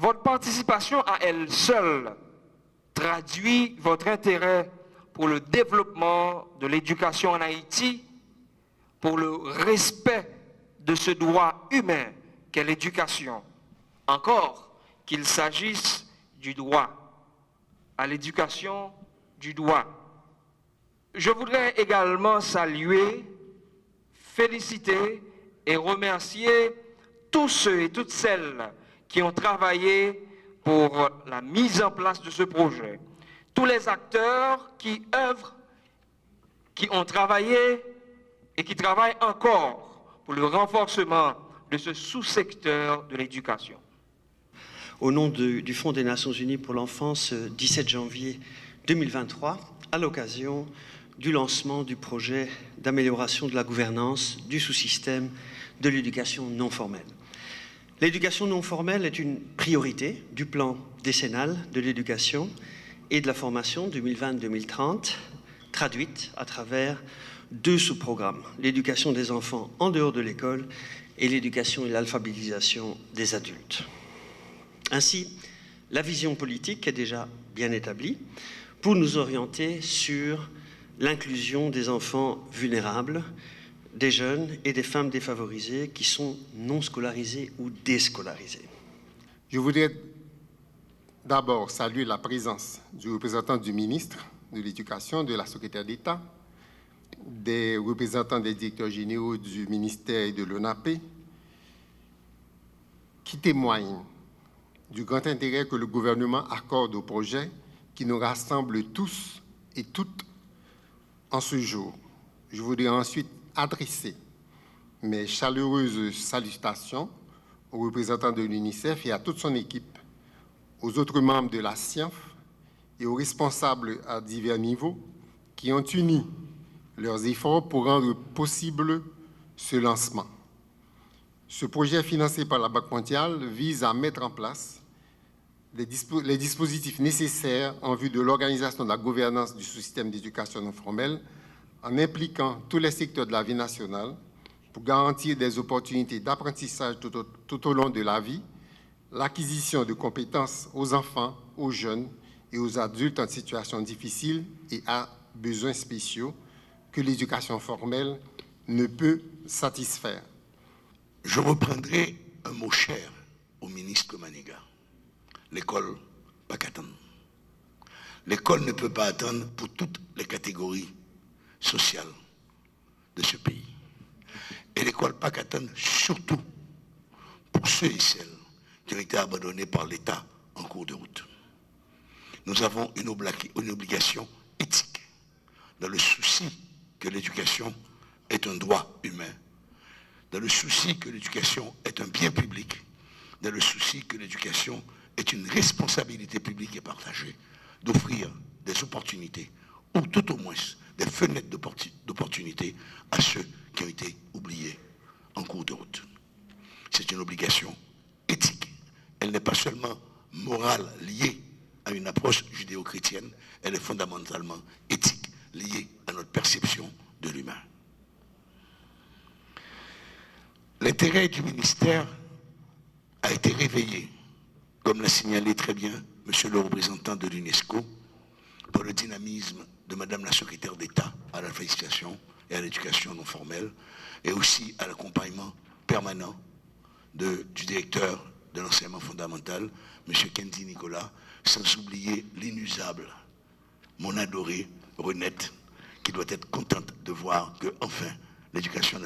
Votre participation à elle seule traduit votre intérêt pour le développement de l'éducation en Haïti, pour le respect de ce droit humain qu'est l'éducation, encore qu'il s'agisse du droit à l'éducation, du droit. Je voudrais également saluer, féliciter et remercier tous ceux et toutes celles qui ont travaillé pour la mise en place de ce projet. Tous les acteurs qui œuvrent, qui ont travaillé et qui travaillent encore pour le renforcement de ce sous-secteur de l'éducation. Au nom du Fonds des Nations Unies pour l'enfance, 17 janvier 2023, à l'occasion du lancement du projet d'amélioration de la gouvernance du sous-système de l'éducation non formelle. L'éducation non formelle est une priorité du plan décennal de l'éducation et de la formation 2020-2030, traduite à travers 2 sous-programmes, l'éducation des enfants en dehors de l'école et l'éducation et l'alphabétisation des adultes. Ainsi, la vision politique est déjà bien établie pour nous orienter sur l'inclusion des enfants vulnérables, des jeunes et des femmes défavorisées qui sont non scolarisées ou déscolarisées. Je voudrais d'abord saluer la présence du représentant du ministre de l'Éducation, de la secrétaire d'État, des représentants des directeurs généraux du ministère et de l'ONAPE, qui témoignent du grand intérêt que le gouvernement accorde au projet qui nous rassemble tous et toutes en ce jour. Je voudrais ensuite adresser mes chaleureuses salutations aux représentants de l'UNICEF et à toute son équipe, aux autres membres de la SCIENF et aux responsables à divers niveaux qui ont uni leurs efforts pour rendre possible ce lancement. Ce projet financé par la Banque mondiale vise à mettre en place les dispositifs nécessaires en vue de l'organisation de la gouvernance du système d'éducation non formelle en impliquant tous les secteurs de la vie nationale pour garantir des opportunités d'apprentissage tout au long de la vie, l'acquisition de compétences aux enfants, aux jeunes et aux adultes en situation difficile et à besoins spéciaux que l'éducation formelle ne peut satisfaire. Je reprendrai un mot cher au ministre Maniga. L'école, pas qu'attendre. L'école ne peut pas attendre pour toutes les catégories sociales de ce pays. Et l'école, pas qu'attendre surtout pour ceux et celles qui ont été abandonnés par l'État en cours de route. Nous avons une obligation éthique dans le souci que l'éducation est un droit humain, dans le souci que l'éducation est un bien public, dans le souci que l'éducation est une responsabilité publique et partagée, d'offrir des opportunités, ou tout au moins des fenêtres d'opportunités à ceux qui ont été oubliés en cours de route. C'est une obligation éthique. Elle n'est pas seulement morale, liée à une approche judéo-chrétienne, elle est fondamentalement éthique, liée à notre perception de l'humain. L'intérêt du ministère a été réveillé, comme l'a signalé très bien monsieur le représentant de l'UNESCO, par le dynamisme de madame la secrétaire d'État à l'alphabétisation et à l'éducation non formelle, et aussi à l'accompagnement permanent du directeur de l'enseignement fondamental, monsieur Kendi Nicolas, sans oublier l'inusable, mon adorée Renette, qui doit être contente de voir que, enfin, l'éducation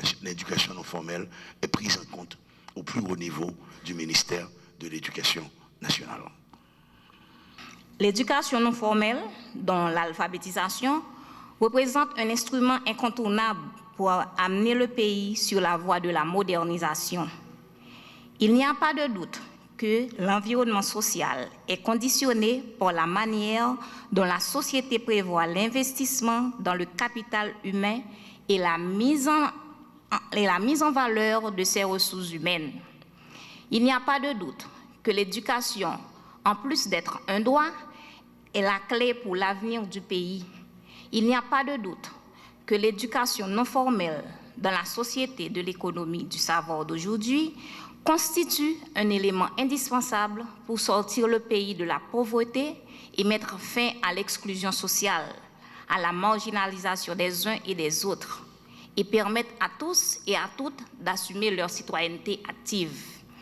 non formelle est prise en compte au plus haut niveau du ministère de l'Éducation nationale. L'éducation non formelle, dont l'alphabétisation, représente un instrument incontournable pour amener le pays sur la voie de la modernisation. Il n'y a pas de doute que l'environnement social est conditionné par la manière dont la société prévoit l'investissement dans le capital humain et la mise en valeur de ses ressources humaines. Il n'y a pas de doute que l'éducation, en plus d'être un droit, est la clé pour l'avenir du pays. Il n'y a pas de doute que l'éducation non formelle dans la société de l'économie du savoir d'aujourd'hui constitue un élément indispensable pour sortir le pays de la pauvreté et mettre fin à l'exclusion sociale, à la marginalisation des uns et des autres, et permettre à tous et à toutes d'assumer leur citoyenneté active.